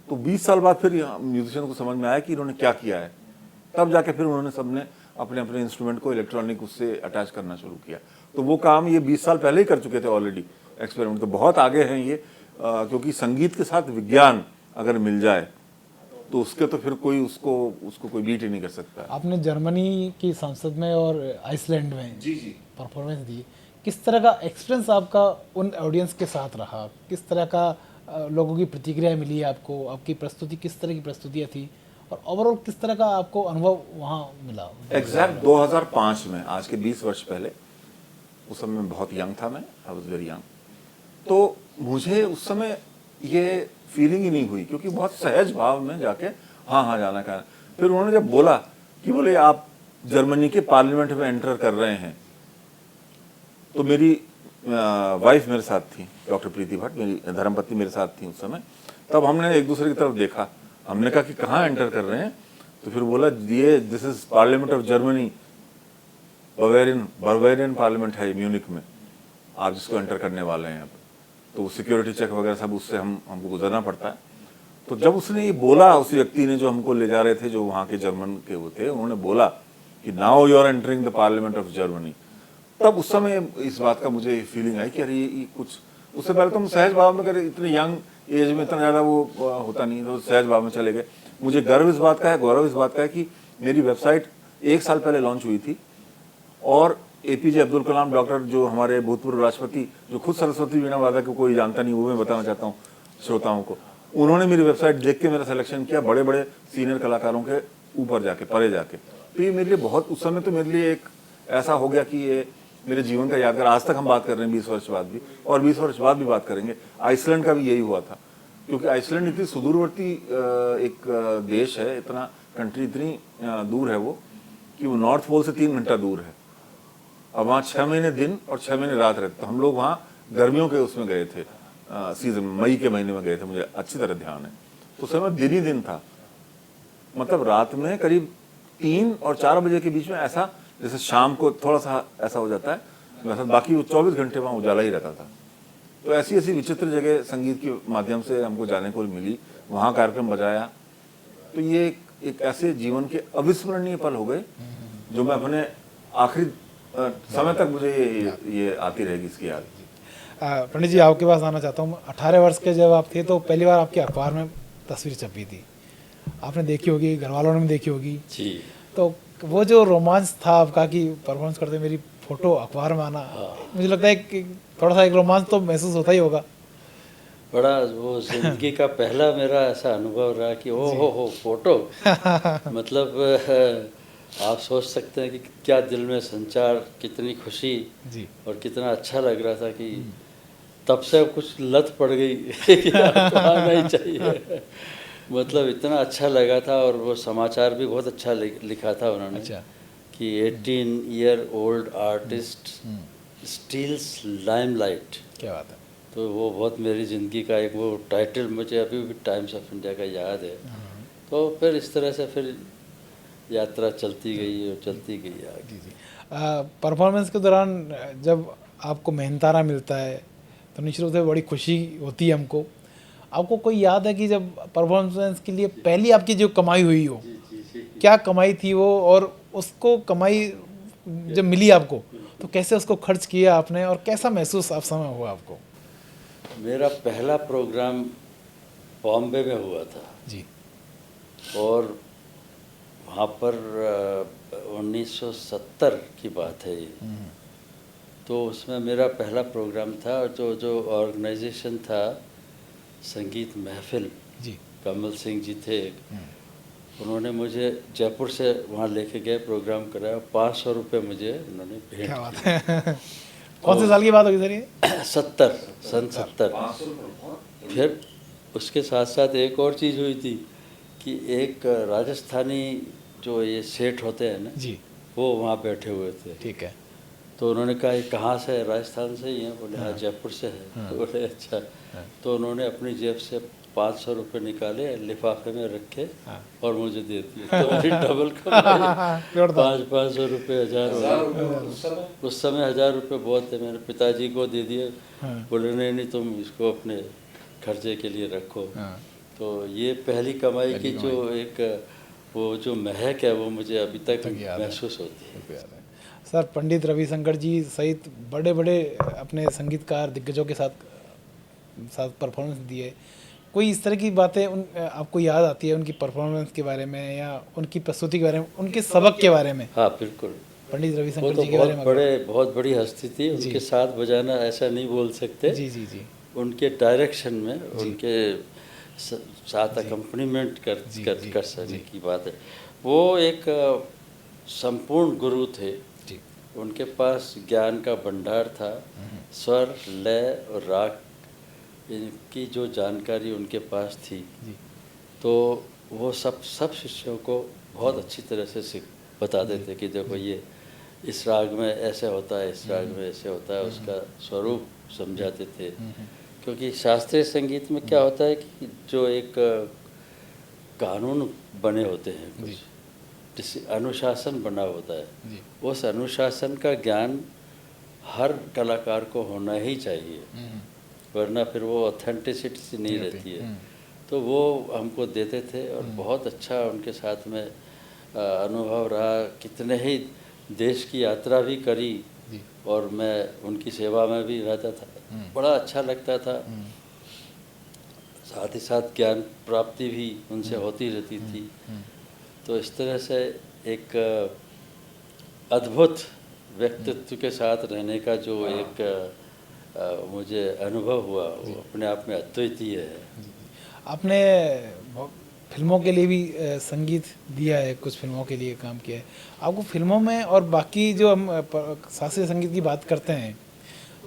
तो 20 साल बाद फिर म्यूजिशियन को समझ में आया कि इन्होंने क्या किया है। तब जाके फिर उन्होंने सबने अपने अपने इंस्ट्रूमेंट को इलेक्ट्रॉनिक उससे अटैच करना शुरू किया। तो वो काम ये 20 साल पहले ही कर चुके थे ऑलरेडी, एक्सपेरिमेंट। तो बहुत आगे हैं ये, क्योंकि संगीत के साथ विज्ञान अगर मिल जाए तो उसके तो फिर कोई उसको कोई बीट ही नहीं कर सकता। आपने जर्मनी की संसद में और आइसलैंड में जी परफॉर्मेंस दी, किस तरह का एक्सपीरियंस आपका उन ऑडियंस के साथ रहा? किस तरह का लोगों की प्रतिक्रिया मिली आपको? आपकी प्रस्तुति किस तरह की प्रस्तुतियाँ थी, और ओवरऑल किस तरह का आपको अनुभव वहाँ मिला? एग्जैक्ट 2005 में, आज के 20 वर्ष पहले, उस समय मैं बहुत यंग था, मैं आई वाज वेरी यंग। तो मुझे उस समय ये फीलिंग ही नहीं हुई, क्योंकि बहुत सहज भाव में जाके हाँ जाना का। फिर उन्होंने जब बोला कि बोले आप जर्मनी के पार्लियामेंट में एंटर कर रहे हैं, तो मेरी वाइफ मेरे साथ थी, डॉक्टर प्रीति भट्ट, मेरी धर्मपत्नी मेरे साथ थी उस समय। तब हमने एक दूसरे की तरफ देखा, हमने कहा कि कहाँ एंटर कर रहे हैं? तो फिर बोला ये this is parliament of Germany, Bavarian parliament है म्यूनिक में, आप जिसको एंटर करने वाले हैं। अब तो सिक्योरिटी चेक वगैरह सब उससे हमको गुजरना पड़ता है। तो जब उसने ये बोला, उस व्यक्ति ने जो हमको ले जा रहे थे, जो वहाँ के जर्मन के वो थे, उन्होंने बोला कि now you are entering the parliament of Germany, तब उस समय इस बात का मुझे फीलिंग आई कि अरे ये कुछ, उससे पहले तो हम सहज भाव में करे, इतने यंग एज में इतना ज़्यादा वो होता नहीं, तो सहज भाव में चले गए। मुझे गर्व इस बात का है, गौरव इस बात का है कि मेरी वेबसाइट 1 साल पहले लॉन्च हुई थी, और APJ अब्दुल कलाम डॉक्टर, जो हमारे भूतपूर्व राष्ट्रपति, जो खुद सरस्वती वीणा वादक को कोई जानता नहीं, वो मैं बताना चाहता हूँ श्रोताओं को, उन्होंने मेरी वेबसाइट देख के मेरा सिलेक्शन किया, बड़े बड़े सीनियर कलाकारों के ऊपर जाके, परे जाके। तो ये मेरे लिए बहुत, उस समय तो मेरे लिए एक ऐसा हो गया कि ये मेरे जीवन का यादगार। आज तक हम बात कर रहे हैं 20 वर्ष बाद भी, और 20 वर्ष बाद भी बात करेंगे। आइसलैंड का भी यही हुआ था, क्योंकि आइसलैंड इतनी सुदूरवर्ती एक देश है, इतना कंट्री इतनी दूर है वो, कि वो नॉर्थ पोल से 3 घंटा दूर है। अब वहाँ 6 महीने दिन और 6 महीने रात रहते। तो हम लोग वहाँ गर्मियों के उसमें गए थे, सीजन मई के महीने में गए थे, मुझे अच्छी तरह ध्यान है। तो उस समय दिन ही दिन था, मतलब रात में करीब 3 और 4 बजे के बीच में, ऐसा जैसे शाम को थोड़ा सा ऐसा हो जाता है वैसा, बाकी वो 24 घंटे वहाँ उजाला ही रहता था। तो ऐसी ऐसी विचित्र जगह संगीत के माध्यम से हमको जाने को मिली, वहाँ कार्यक्रम बजाया। तो ये एक ऐसे जीवन के अविस्मरणीय पल हो गए, जो मैं अपने आखिरी समय तक मुझे ये आती रहेगी इसकी याद। पंडित जी, आपके पास आना चाहता हूँ। 18 वर्ष के जब आप थे, तो पहली बार आपके अखबार में तस्वीर छपी थी, आपने देखी होगी, घर वालों ने भी देखी होगी जी। तो वो जो रोमांच था आपका कि परफॉर्मेंस करते मेरी फोटो अखबार में आना, मुझे लगता है कि थोड़ा सा एक रोमांच तो महसूस होता ही होगा। बड़ा वो जिंदगी का पहला मेरा ऐसा अनुभव रहा कि ओ हो फोटो मतलब आप सोच सकते हैं कि क्या दिल में संचार, कितनी खुशी जी, और कितना अच्छा लग रहा था कि तब से कुछ लत पड़ गई कि आपको आना ही चाहिए। मतलब इतना अच्छा लगा था, और वो समाचार भी बहुत अच्छा लिखा था उन्होंने। अच्छा। कि 18-year-old आर्टिस्ट स्टील्स लाइमलाइट। क्या बात है। तो वो बहुत मेरी ज़िंदगी का एक वो टाइटल मुझे अभी भी टाइम्स ऑफ इंडिया का याद है। तो फिर इस तरह से फिर यात्रा चलती गई और चलती गई आगे। जी। परफॉर्मेंस के दौरान जब आपको मेहनताना मिलता है, तो निश्चित रूप से बड़ी खुशी होती है हमको। आपको कोई याद है कि जब परफॉर्मेंस के लिए पहली आपकी जो कमाई हुई हो, क्या कमाई थी वो, और उसको कमाई जब मिली आपको, तो कैसे उसको खर्च किया आपने, और कैसा महसूस आप समय हुआ आपको? मेरा पहला प्रोग्राम बॉम्बे में हुआ था जी, और वहाँ पर 1970 की बात है ये। तो उसमें मेरा पहला प्रोग्राम था, और जो ऑर्गेनाइजेशन था संगीत महफिल, जी, कमल सिंह जी थे, उन्होंने मुझे जयपुर से वहाँ लेके गए, प्रोग्राम कराया, 500 रुपये मुझे उन्होंने भेंट क्या बात किए। है। कौन से साल की बात होगी सर ये? 70 फिर उसके साथ साथ एक और चीज़ हुई थी कि एक राजस्थानी जो ये सेठ होते हैं ना, जी, वो वहाँ बैठे हुए थे। ठीक है। तो उन्होंने कहा ये कहाँ से है? राजस्थान से ही हैं। बोले हाँ जयपुर से है। तो बोले अच्छा। तो उन्होंने अपनी जेब से 500 रुपये निकाले, लिफाफे में रखे और मुझे दे दिए। तो मेरी डबल कमाई। 500 रुपये 1000 हो गए। उस समय 1000 रुपये बहुत थे। मैंने पिताजी को दे दिए। बोले नहीं तुम इसको अपने खर्चे के लिए रखो। तो ये पहली कमाई की जो एक वो जो महक है वो मुझे अभी तक महसूस होती है। सर, पंडित रविशंकर जी सहित बड़े बड़े अपने संगीतकार दिग्गजों के साथ परफॉर्मेंस दिए। कोई इस तरह की बातें आपको याद आती है उनकी परफॉर्मेंस के बारे में या उनकी प्रस्तुति के बारे में, उनके सबक के बारे में? हाँ बिल्कुल। पंडित वो रविशंकर तो जी के बारे में बहुत बड़ी हस्ती थी। उनके साथ बजाना ऐसा नहीं बोल सकते। जी जी जी। उनके डायरेक्शन में उनके साथ अकम्पनीमेंट कर सकने की बात है। वो एक संपूर्ण गुरु थे। उनके पास ज्ञान का भंडार था। स्वर, लय और राग इनकी जो जानकारी उनके पास थी, तो वो सब शिष्यों को बहुत अच्छी तरह से बता देते कि देखो ये इस राग में ऐसे होता है, इस राग में ऐसे होता है, उसका स्वरूप समझाते थे। क्योंकि शास्त्रीय संगीत में क्या होता है कि जो एक कानून बने होते हैं, कुछ जिससे अनुशासन बना होता है, उस अनुशासन का ज्ञान हर कलाकार को होना ही चाहिए, वरना फिर वो ऑथेंटिसिटी नहीं रहती है। तो वो हमको देते थे और बहुत अच्छा उनके साथ में अनुभव रहा। कितने ही देश की यात्रा भी करी और मैं उनकी सेवा में भी रहता था। बड़ा अच्छा लगता था। साथ ही साथ ज्ञान प्राप्ति भी उनसे होती रहती थी। तो इस तरह से एक अद्भुत व्यक्तित्व के साथ रहने का जो एक मुझे अनुभव हुआ, वो अपने आप में अद्वितीय है। आपने फिल्मों के लिए भी संगीत दिया है, कुछ फिल्मों के लिए काम किया है। आपको फिल्मों में और बाकी जो हम शास्त्रीय संगीत की बात करते हैं,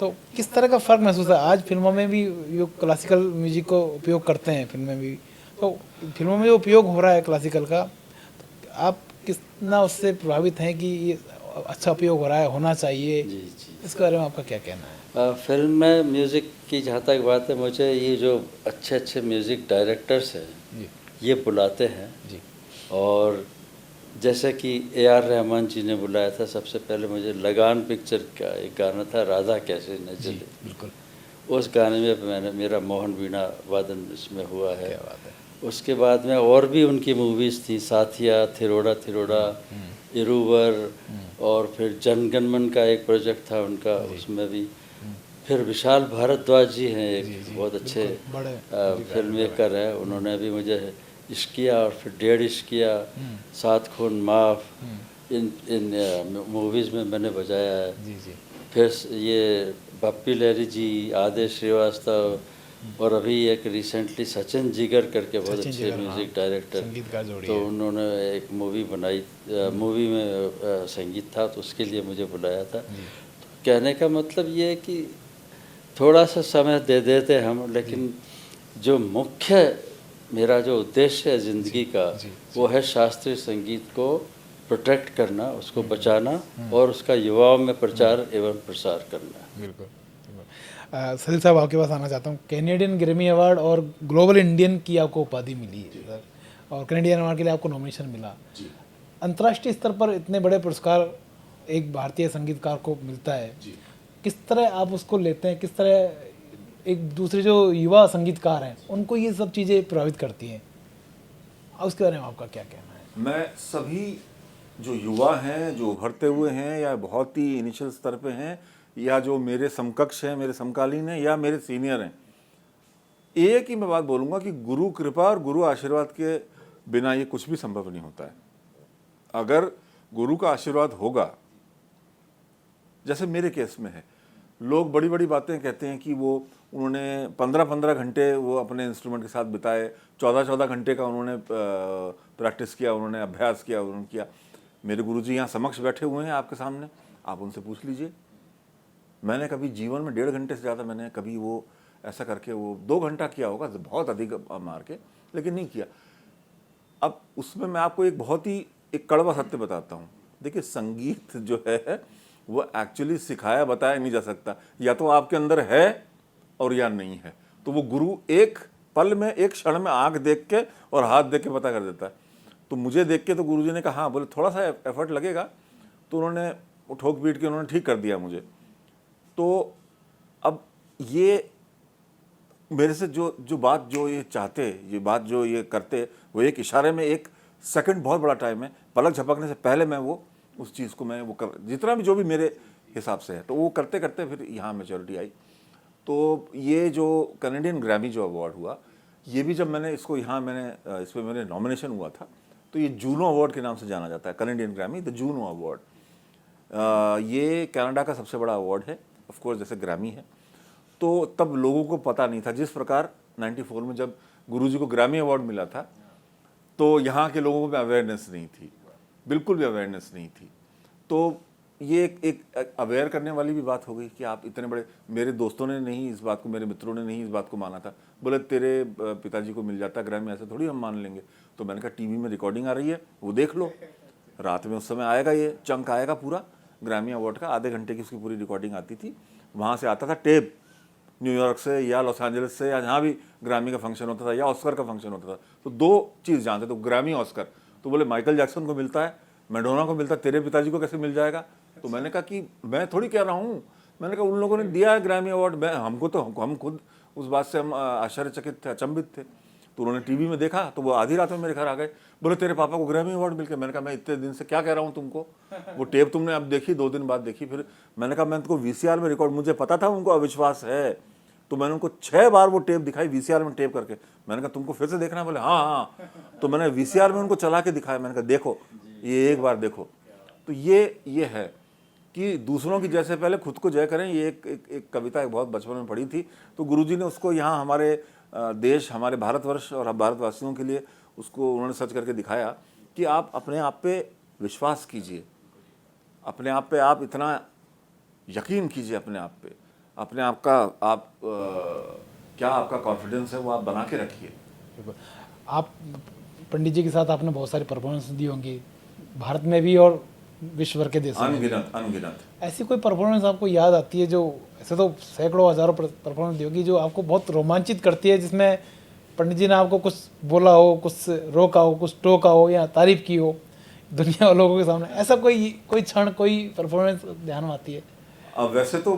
तो किस तरह का फ़र्क महसूस है? आज फिल्मों में भी जो क्लासिकल म्यूजिक को उपयोग करते हैं, फिल्म में भी, तो फिल्मों में जो उपयोग हो रहा है क्लासिकल का, तो आप कितना उससे प्रभावित हैं कि ये अच्छा उपयोग हो रहा है, होना चाहिए? जी। इसके बारे में आपका क्या कहना है? फिल्म में म्यूज़िक की जहाँ तक बात है, मुझे ये जो अच्छे म्यूज़िक डायरेक्टर्स हैं ये बुलाते हैं जी। और जैसे कि AR रहमान जी ने बुलाया था, सबसे पहले मुझे लगान पिक्चर का एक गाना था, राधा कैसे न चले, बिल्कुल। उस गाने में मेरा मोहन वीणा वादन इसमें हुआ है। उसके बाद में और भी उनकी मूवीज़ थी, साथिया, थिरोड़ा, इरुवर, और फिर जनगणमन का एक प्रोजेक्ट था उनका, उसमें भी। फिर विशाल भारद्वाज जी हैं, एक बहुत अच्छे फिल्म मेकर हैं। उन्होंने भी मुझे इश्किया और फिर 1.5 इश्किया, 7 खून माफ़, इन मूवीज़ में मैंने बजाया है। फिर ये बप्पी लहरी जी, आदेश श्रीवास्तव, और अभी एक रिसेंटली सचिन जिगर करके बहुत अच्छे म्यूज़िक डायरेक्टर, तो उन्होंने एक मूवी बनाई, मूवी में संगीत था, तो उसके लिए मुझे बुलाया था। तो कहने का मतलब ये है कि थोड़ा सा समय दे देते हम, लेकिन जो मुख्य मेरा जो उद्देश्य है ज़िंदगी का, वो है शास्त्रीय संगीत को प्रोटेक्ट करना, उसको बचाना और उसका युवाओं में प्रचार एवं प्रसार करना। बिल्कुल। सलील साहब, आपके पास आना चाहता हूँ। कैनेडियन ग्रैमी अवार्ड और ग्लोबल इंडियन की आपको उपाधि मिली है सर, और कैनेडियन अवार्ड के लिए आपको नॉमिनेशन मिला। अंतर्राष्ट्रीय स्तर पर इतने बड़े पुरस्कार एक भारतीय संगीतकार को मिलता है, किस तरह आप उसको लेते हैं? किस तरह एक दूसरे जो युवा संगीतकार हैं उनको ये सब चीज़ें प्रभावित करती हैं? उसके बारे में आपका क्या कहना है? मैं सभी जो युवा हैं, जो उभरते हुए हैं, या बहुत ही इनिशियल स्तर पे हैं, या जो मेरे समकक्ष हैं, मेरे समकालीन हैं, या मेरे सीनियर हैं, एक ही मैं बात बोलूँगा कि गुरु कृपा और गुरु आशीर्वाद के बिना ये कुछ भी संभव नहीं होता है। अगर गुरु का आशीर्वाद होगा, जैसे मेरे केस में है, लोग बड़ी बड़ी बातें कहते हैं कि वो उन्होंने 15-15 घंटे वो अपने इंस्ट्रूमेंट के साथ बिताए, 14-14 घंटे का उन्होंने प्रैक्टिस किया, उन्होंने अभ्यास किया, उन्होंने किया। मेरे गुरुजी यहाँ समक्ष बैठे हुए हैं आपके सामने, आप उनसे पूछ लीजिए। मैंने कभी जीवन में 1.5 घंटे से ज़्यादा मैंने कभी वो ऐसा करके वो 2 घंटा किया होगा, बहुत अधिक मार के, लेकिन नहीं किया। अब उसमें मैं आपको एक बहुत ही एक कड़वा सत्य बताता हूँ। देखिए संगीत जो है वो एक्चुअली सिखाया बताया नहीं जा सकता, या तो आपके अंदर है और या नहीं है। तो वो गुरु एक पल में, एक क्षण में आंख देख के और हाथ देख के पता कर देता है। तो मुझे देख के तो गुरुजी ने कहा हाँ, बोले थोड़ा सा एफर्ट लगेगा, तो उन्होंने वो ठोक पीट के उन्होंने ठीक कर दिया मुझे। तो अब ये मेरे से जो बात जो ये चाहते, ये बात जो ये करते, वो एक इशारे में, एक सेकंड बहुत बड़ा टाइम है, पलक झपकने से पहले मैं वो उस चीज़ को मैं वो कर, जितना भी जो भी मेरे हिसाब से है, तो वो करते करते फिर यहाँ मैच्योरिटी आई। तो ये जो कैनेडियन ग्रैमी जो अवार्ड हुआ, ये भी जब मैंने इसको यहाँ मैंने इस पर मेरे नॉमिनेशन हुआ था, तो ये जूनो अवार्ड के नाम से जाना जाता है, Canadian Grammy the Juno award. ये कनाडा का सबसे बड़ा अवार्ड है, ऑफ कोर्स जैसे ग्रैमी है। तो तब लोगों को पता नहीं था, जिस प्रकार 94 में जब गुरुजी को ग्रैमी अवार्ड मिला था, तो यहाँ के लोगों में अवेयरनेस नहीं थी, बिल्कुल भी अवेयरनेस नहीं थी। तो ये एक अवेयर करने वाली भी बात हो गई कि आप इतने बड़े, मेरे दोस्तों ने नहीं इस बात को, मेरे मित्रों ने नहीं इस बात को माना था, बोले तेरे पिताजी को मिल जाता ग्रैमी, ऐसे थोड़ी हम मान लेंगे। तो मैंने कहा टीवी में रिकॉर्डिंग आ रही है, वो देख लो, रात में उस समय आएगा, ये चंक आएगा पूरा ग्रैमी अवार्ड का, आधे घंटे की उसकी पूरी रिकॉर्डिंग आती थी। वहाँ से आता था टेप, न्यूयॉर्क से या लॉस एंजलिस से, या जहाँ भी ग्रैमी का फंक्शन होता था या ऑस्कर का फंक्शन होता था, तो दो चीज़ जानते, तो ग्रैमी ऑस्कर। तो बोले माइकल जैक्सन को मिलता है, मैडोना को मिलता है, तेरे पिताजी को कैसे मिल जाएगा? तो मैंने कहा कि मैं थोड़ी कह रहा हूँ, मैंने कहा उन लोगों ने दिया है ग्रैमी अवार्ड, मैं हमको तो हम खुद उस बात से हम आश्चर्यचकित थे, अचंभित थे। तो उन्होंने टीवी में देखा, तो वो आधी रात में मेरे घर आ गए, बोले तेरे पापा को ग्रैमी अवार्ड मिल गया। मैंने कहा मैं इतने दिन से क्या कह रहा हूँ तुमको, वो टेप तुमने अब देखी, 2 दिन बाद देखी। फिर मैंने कहा मैं तुमको वीसीआर में रिकॉर्ड, मुझे पता था उनको अविश्वास है, तो मैंने उनको 6 बार वो टेप दिखाई वीसीआर में टेप करके। मैंने कहा तुमको फिर से देखना? बोले हाँ हाँ। तो मैंने वीसीआर में उनको चला के दिखाया, मैंने कहा देखो ये एक बार देखो। तो ये है कि दूसरों की जैसे पहले खुद को जय करें। ये एक कविता एक बहुत बचपन में पढ़ी थी, तो गुरुजी ने उसको यहाँ हमारे देश, हमारे भारतवर्ष और भारतवासियों के लिए उसको उन्होंने सर्च करके दिखाया कि आप अपने आप पे विश्वास कीजिए, अपने आप पे आप इतना यकीन कीजिए, अपने आप का आप क्या आपका कॉन्फिडेंस है वो आप बना के रखिए। आप पंडित जी के साथ आपने बहुत सारी परफॉर्मेंस दी होंगी, भारत में भी और विश्व भर के देशों में। अनगिनत। ऐसी कोई परफॉर्मेंस आपको याद आती है जो, ऐसे तो सैकड़ों हजारों परफॉर्मेंस दी होगी, जो आपको बहुत रोमांचित करती है, जिसमें पंडित जी ने आपको कुछ बोला हो, कुछ रोका हो, कुछ टोका हो या तारीफ की हो दुनिया और लोगों के सामने? ऐसा कोई क्षण, कोई परफॉर्मेंस ध्यान में आती है? वैसे तो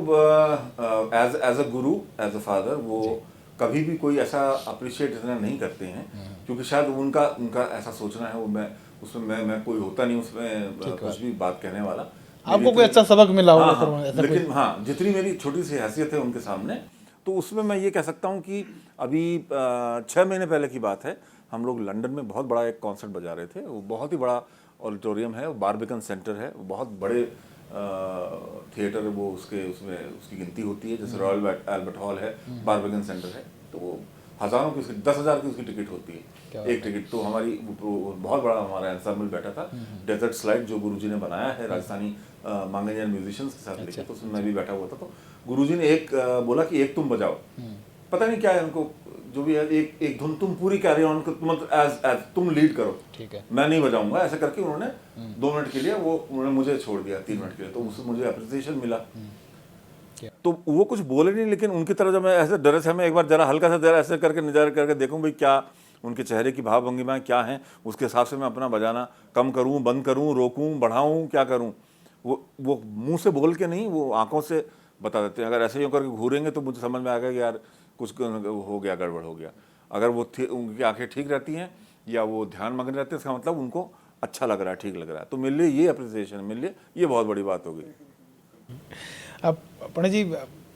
as a Guru, as a father, वो कभी भी कोई ऐसा अप्रिशिएट इतना नहीं करते हैं, क्योंकि शायद उनका ऐसा सोचना है, वो मैं कोई होता नहीं उसमें कुछ भी बात कहने वाला। आपको कोई अच्छा सबक मिला होगा? हाँ, लेकिन हाँ, जितनी मेरी छोटी सी हैसियत है उनके सामने, तो उसमें मैं ये कह सकता हूँ कि अभी 6 महीने पहले की बात है, हम लोग लंदन में बहुत बड़ा एक कॉन्सर्ट बजा रहे थे। वो बहुत ही बड़ा ऑडिटोरियम है, वो बारबिकन सेंटर है, वो बहुत बड़े थिएटर, वो उसकी गिनती होती है, जैसे रॉयल एल्बर्ट हॉल है, बारबिकन सेंटर है, तो वो हज़ारों की, 10,000 की उसकी टिकट होती है, एक टिकट। तो हमारी बहुत बड़ा हमारा एंसेम्बल बैठा था, डेजर्ट स्लाइड जो गुरुजी ने बनाया है राजस्थानी मांगेलियन म्यूजिशियंस के साथ लेके, तो उसमें मैं भी बैठा हुआ था। तो गुरुजी ने एक बोला कि एक तुम बजाओ, पता नहीं क्या है उनको, जो भी है, एक धुन तुम पूरी कैरी ऑन, तुम लीड करो, ठीक है, मैं नहीं बजाऊंगा, ऐसा करके उन्होंने 2 मिनट के लिए उन्होंने मुझे छोड़ दिया, 3 मिनट के लिए। तो उससे मुझे अप्रिसिएशन मिला। तो वो कुछ बोले नहीं, लेकिन उनकी तरह जब मैं ऐसे डरे से, मैं एक बार जरा हल्का सा जरा ऐसे करके नज़र करके देखूं भाई क्या उनके चेहरे की भाव भंगिमाएं क्या हैं, उसके हिसाब से मैं अपना बजाना कम करूं, बंद करूं, रोकूं, बढ़ाऊं, क्या करूं। वो मुंह से बोल के नहीं, वो आंखों से बता देते हैं। अगर ऐसे ही करके घूरेंगे तो मुझे समझ में आ गया कि यार कुछ हो गया, गड़बड़ हो गया। अगर वो उनकी आंखें ठीक रहती हैं या वो ध्यान मग्न रहते हैं, इसका मतलब उनको अच्छा लग रहा है, ठीक लग रहा है। तो मेरे लिए ये अप्रिसिएशन, मेरे लिए ये बहुत बड़ी बात हो गई। अब पंडित जी,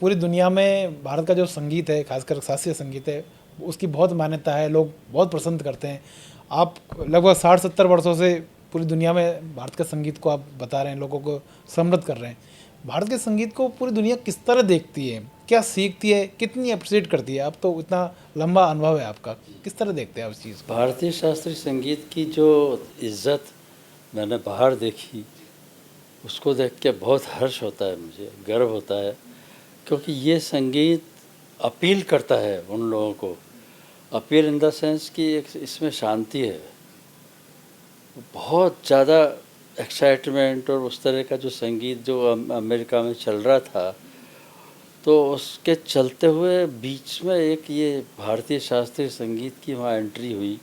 पूरी दुनिया में भारत का जो संगीत है, खासकर शास्त्रीय संगीत है, उसकी बहुत मान्यता है, लोग बहुत पसंद करते हैं। आप लगभग 60-70 वर्षों से पूरी दुनिया में भारत के संगीत को आप बता रहे हैं, लोगों को समृद्ध कर रहे हैं। भारत के संगीत को पूरी दुनिया किस तरह देखती है, क्या सीखती है, कितनी अप्रिशिएट करती है? आप तो इतना लंबा अनुभव है आपका, किस तरह देखते हैं आप उस चीज़ को? भारतीय शास्त्रीय संगीत की जो इज्जत मैंने बाहर देखी, उसको देख के बहुत हर्ष होता है, मुझे गर्व होता है, क्योंकि ये संगीत अपील करता है उन लोगों को। अपील इन द सेंस कि एक इसमें शांति है, बहुत ज़्यादा एक्साइटमेंट और उस तरह का जो संगीत जो अमेरिका में चल रहा था, तो उसके चलते हुए बीच में एक ये भारतीय शास्त्रीय संगीत की वहाँ एंट्री हुई।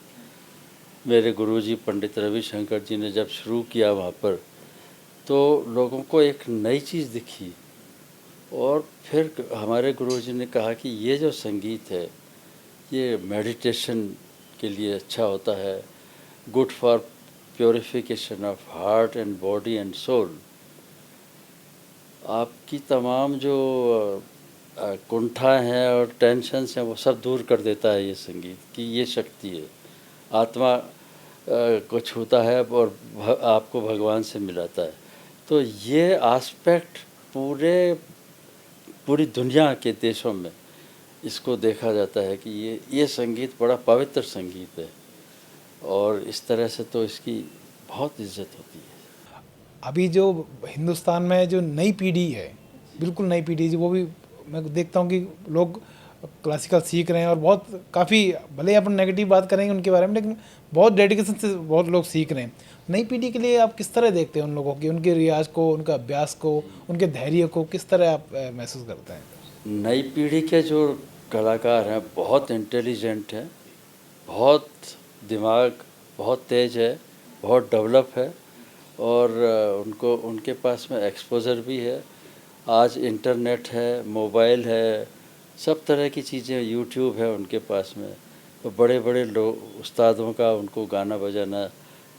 मेरे गुरुजी पंडित रविशंकर जी ने जब शुरू किया वहाँ पर, तो लोगों को एक नई चीज़ दिखी। और फिर हमारे गुरुजी ने कहा कि ये जो संगीत है ये मेडिटेशन के लिए अच्छा होता है, good for purification of heart and body and soul. आपकी तमाम जो कुंठा हैं और टेंशन्स हैं वो सब दूर कर देता है ये संगीत की ये शक्ति है। आत्मा को छूता है और आपको भगवान से मिलाता है। तो ये एस्पेक्ट पूरी दुनिया के देशों में इसको देखा जाता है कि ये संगीत बड़ा पवित्र संगीत है, और इस तरह से तो इसकी बहुत इज्जत होती है। अभी जो हिंदुस्तान में जो नई पीढ़ी है, बिल्कुल नई पीढ़ी, वो भी मैं देखता हूँ कि लोग क्लासिकल सीख रहे हैं और बहुत काफ़ी, भले ही अपन नेगेटिव बात करेंगे उनके बारे में, लेकिन बहुत डेडिकेशन से बहुत लोग सीख रहे हैं। नई पीढ़ी के लिए आप किस तरह देखते हैं उन लोगों की, उनके रियाज को, उनका अभ्यास को, उनके धैर्य को किस तरह आप महसूस करते हैं? नई पीढ़ी के जो कलाकार हैं बहुत इंटेलिजेंट हैं, बहुत दिमाग बहुत तेज़ है, बहुत डेवलप है, और उनके पास में एक्सपोज़र भी है। आज इंटरनेट है, मोबाइल है, सब तरह की चीज़ें, यूट्यूब है उनके पास में, तो बड़े बड़े लोग उस्तादों का उनको गाना बजाना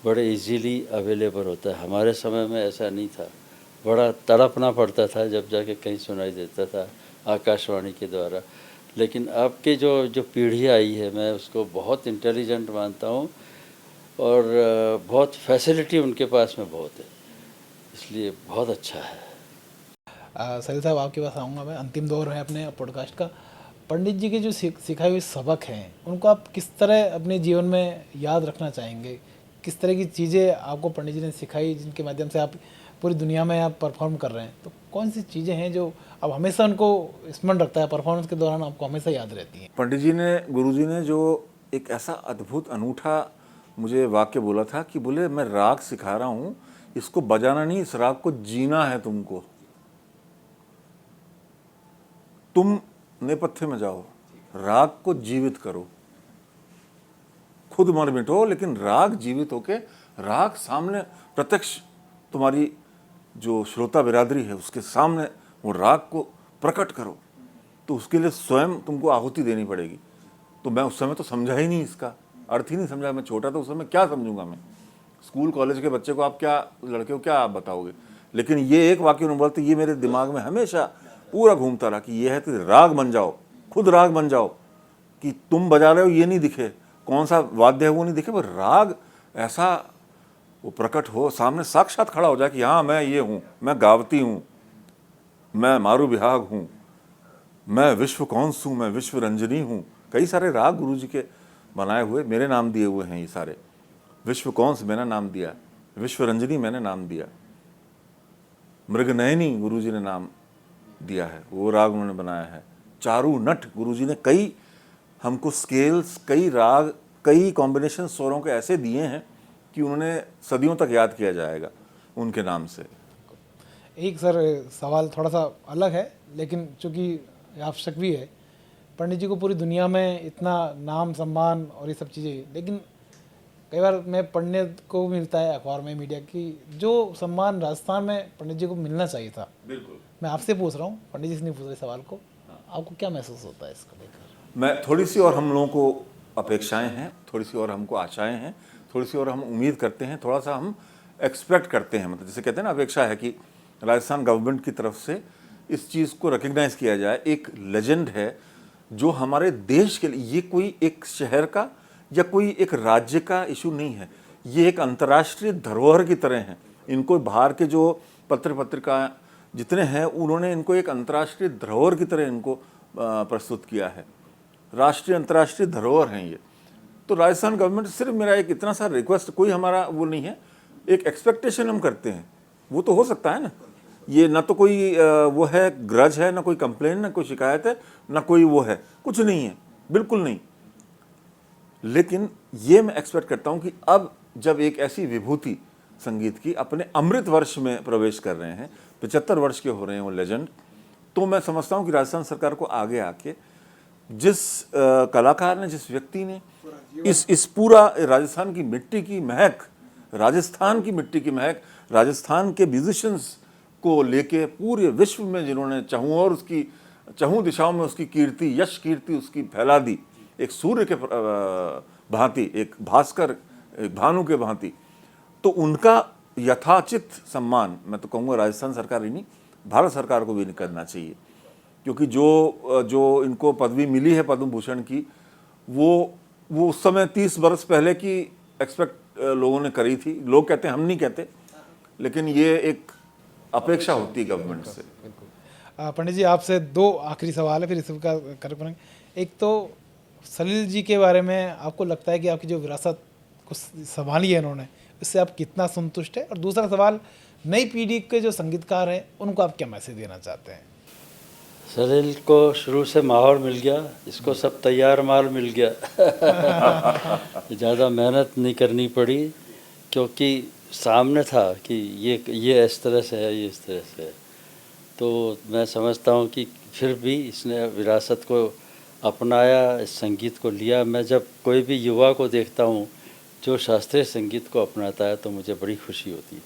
बड़े इजीली अवेलेबल होता है। हमारे समय में ऐसा नहीं था, बड़ा तड़पना पड़ता था जब जाके कहीं सुनाई देता था आकाशवाणी के द्वारा। लेकिन अब के जो पीढ़ी आई है, मैं उसको बहुत इंटेलिजेंट मानता हूँ, और बहुत फैसिलिटी उनके पास में बहुत है, इसलिए बहुत अच्छा है। सलील साहब, आपके पास आऊँगा मैं, अंतिम दौर है अपने पॉडकास्ट का। पंडित जी के जो सिखाए हुए सबक हैं, उनको आप किस तरह अपने जीवन में याद रखना चाहेंगे? किस तरह की चीज़ें आपको पंडित जी ने सिखाई जिनके माध्यम से आप पूरी दुनिया में आप परफॉर्म कर रहे हैं? तो कौन सी चीज़ें हैं जो अब हमेशा उनको स्मरण रखता है, परफॉर्मेंस के दौरान आपको हमेशा याद रहती हैं? पंडित जी ने, गुरुजी ने जो एक ऐसा अद्भुत अनूठा मुझे वाक्य बोला था कि बोले, मैं राग सिखा रहा हूँ, इसको बजाना नहीं, इस राग को जीना है तुमको। तुम नेपथ्य में जाओ, राग को जीवित करो, खुद मर मिटो, लेकिन राग जीवित होके, राग सामने प्रत्यक्ष तुम्हारी जो श्रोता बिरादरी है उसके सामने वो राग को प्रकट करो। तो उसके लिए स्वयं तुमको आहुति देनी पड़ेगी। तो मैं उस समय तो समझा ही नहीं, इसका अर्थ ही नहीं समझा। मैं छोटा था उस समय, क्या समझूंगा मैं? स्कूल कॉलेज के बच्चे को आप क्या, लड़के को क्या आप बताओगे? लेकिन ये एक वाक्य उन्होंने बोलते, ये मेरे दिमाग में हमेशा पूरा घूमता रहा कि ये है कि राग बन जाओ, खुद राग बन जाओ, कि तुम बजा रहे हो ये नहीं दिखे, कौन सा वाद्य है वो नहीं दिखे, पर राग ऐसा वो प्रकट हो, सामने साक्षात खड़ा हो जाए कि हाँ मैं ये हूँ, मैं गावती हूँ, मैं मारू बिहाग हूँ, मैं विश्व कौंस हूँ, मैं विश्व रंजनी हूँ। कई सारे राग गुरुजी के बनाए हुए, मेरे नाम दिए हुए हैं ये सारे। विश्व कौंस मैंने नाम दिया, विश्व रंजनी मैंने नाम दिया, मृगनयनी गुरुजी ने नाम दिया है, वो राग उन्होंने बनाया है। चारू नट गुरुजी ने कई हमको स्केल्स, कई राग, कई कॉम्बिनेशन स्वरों के ऐसे दिए हैं कि उन्होंने सदियों तक याद किया जाएगा उनके नाम से। एक सर सवाल थोड़ा सा अलग है, लेकिन चूँकि आवश्यक भी है। पंडित जी को पूरी दुनिया में इतना नाम सम्मान और ये सब चीज़ें, लेकिन कई बार मैं पढ़ने को मिलता है अखबार में, मीडिया की, जो सम्मान राजस्थान में पंडित जी को मिलना चाहिए था। बिल्कुल, मैं आपसे पूछ रहा हूँ, पंडित जी से नहीं पूछ रहे सवाल को। आपको क्या महसूस होता है इसको लेकर? मैं थोड़ी सी और हम लोगों को अपेक्षाएं हैं, थोड़ी सी और हमको आशाएं हैं, थोड़ी सी और हम उम्मीद करते हैं, थोड़ा सा हम एक्सपेक्ट करते हैं। मतलब जैसे कहते हैं ना, अपेक्षा है कि राजस्थान गवर्नमेंट की तरफ से इस चीज़ को रिकग्नाइज़ किया जाए। एक लेजेंड है जो हमारे देश के लिए, ये कोई एक शहर का या कोई एक राज्य का इशू नहीं है, ये एक अंतर्राष्ट्रीय धरोहर की तरह है। इनको बाहर के जो पत्र पत्रिका जितने हैं, उन्होंने इनको एक अंतर्राष्ट्रीय धरोहर की तरह इनको प्रस्तुत किया है। राष्ट्रीय अंतर्राष्ट्रीय धरोहर हैं ये। तो राजस्थान गवर्नमेंट, सिर्फ मेरा एक इतना सा रिक्वेस्ट, कोई हमारा वो नहीं है, एक एक्सपेक्टेशन हम करते हैं, वो तो हो सकता है ना। ये ना तो कोई वो है, ग्रज है, ना कोई कंप्लेन, ना कोई शिकायत है, ना कोई वो है, कुछ नहीं है, बिल्कुल नहीं। लेकिन ये मैं एक्सपेक्ट करता हूँ कि अब जब एक ऐसी विभूति संगीत की अपने अमृत वर्ष में प्रवेश कर रहे हैं, 75 वर्ष के हो रहे हैं वो लेजेंड। तो मैं समझता हूँ कि राजस्थान सरकार को आगे आके जिस कलाकार ने, जिस व्यक्ति ने इस पूरा राजस्थान की मिट्टी की महक, राजस्थान की मिट्टी की महक, राजस्थान के म्यूजिशियंस को लेके पूरे विश्व में जिन्होंने चहुँ दिशाओं में उसकी कीर्ति, यश कीर्ति उसकी फैला दी, एक सूर्य के भांति, एक भास्कर, एक भानु के भांति, तो उनका यथाचित सम्मान मैं तो कहूँगा राजस्थान सरकार ही नहीं, भारत सरकार को भी नहीं करना चाहिए। क्योंकि जो इनको पदवी मिली है पद्म भूषण की, वो उस समय 30 बरस पहले की एक्सपेक्ट लोगों ने करी थी। लोग कहते हैं, हम नहीं कहते, लेकिन ये एक अपेक्षा होती है गवर्नमेंट से। पंडित जी, आपसे 2 आखिरी सवाल है, फिर इसका कर पाएंगे। एक तो सलील जी के बारे में आपको लगता है कि आपकी जो विरासत को संभाली है इन्होंने, इससे आप कितना संतुष्ट है? और दूसरा सवाल, नई पीढ़ी के जो संगीतकार हैं उनको आप क्या मैसेज देना चाहते हैं? सलील को शुरू से माहौल मिल गया, इसको सब तैयार माल मिल गया। ज़्यादा मेहनत नहीं करनी पड़ी, क्योंकि सामने था कि ये इस तरह से है, ये इस तरह से है। तो मैं समझता हूँ कि फिर भी इसने विरासत को अपनाया, इस संगीत को लिया। मैं जब कोई भी युवा को देखता हूँ जो शास्त्रीय संगीत को अपनाता है तो मुझे बड़ी खुशी होती है।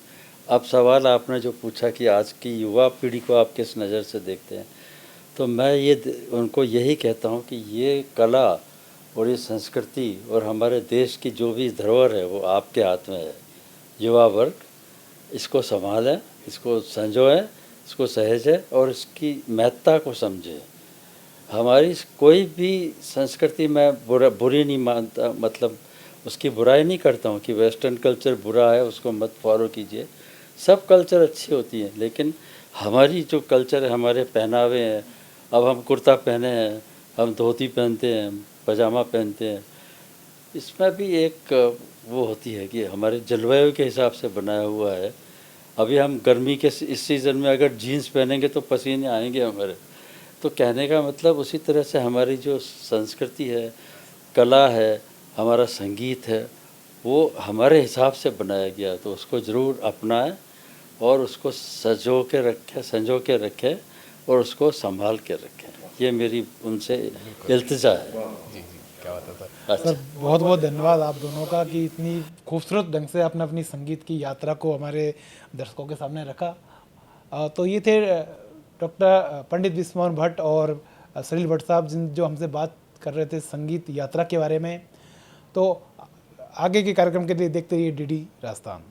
अब सवाल आपने जो पूछा कि आज की युवा पीढ़ी को आप किस नज़र से देखते हैं, तो मैं उनको यही कहता हूँ कि ये कला और ये संस्कृति और हमारे देश की जो भी धरोहर है वो आपके हाथ में है। युवा वर्ग इसको संभालें, इसको संजोएं, इसको सहेजें और इसकी महत्ता को समझें। हमारी कोई भी संस्कृति मैं बुरी नहीं मानता, मतलब उसकी बुराई नहीं करता हूँ कि वेस्टर्न कल्चर बुरा है, उसको मत फॉलो कीजिए। सब कल्चर अच्छी होती हैं, लेकिन हमारी जो कल्चर है, हमारे पहनावे हैं, अब हम कुर्ता पहने हैं, हम धोती पहनते हैं, पजामा पहनते हैं, इसमें भी एक वो होती है कि हमारे जलवायु के हिसाब से बनाया हुआ है। अभी हम गर्मी के इस सीज़न में अगर जीन्स पहनेंगे तो पसीने आएंगे हमारे। तो कहने का मतलब उसी तरह से हमारी जो संस्कृति है, कला है, हमारा संगीत है, वो हमारे हिसाब से बनाया गया, तो उसको ज़रूर अपनाएं और उसको संजो के रखें और उसको संभाल के रखें। ये मेरी उनसे इल्तिजा है। जी, क्या बात है सर। अच्छा। सर, बहुत बहुत धन्यवाद आप दोनों का कि इतनी खूबसूरत ढंग से आपने अपनी संगीत की यात्रा को हमारे दर्शकों के सामने रखा। तो ये थे डॉक्टर पंडित विश्वमोहन भट्ट और सलील भट्ट साहब, जो हमसे बात कर रहे थे संगीत यात्रा के बारे में। तो आगे के कार्यक्रम के लिए देखते रहिए DD राजस्थान।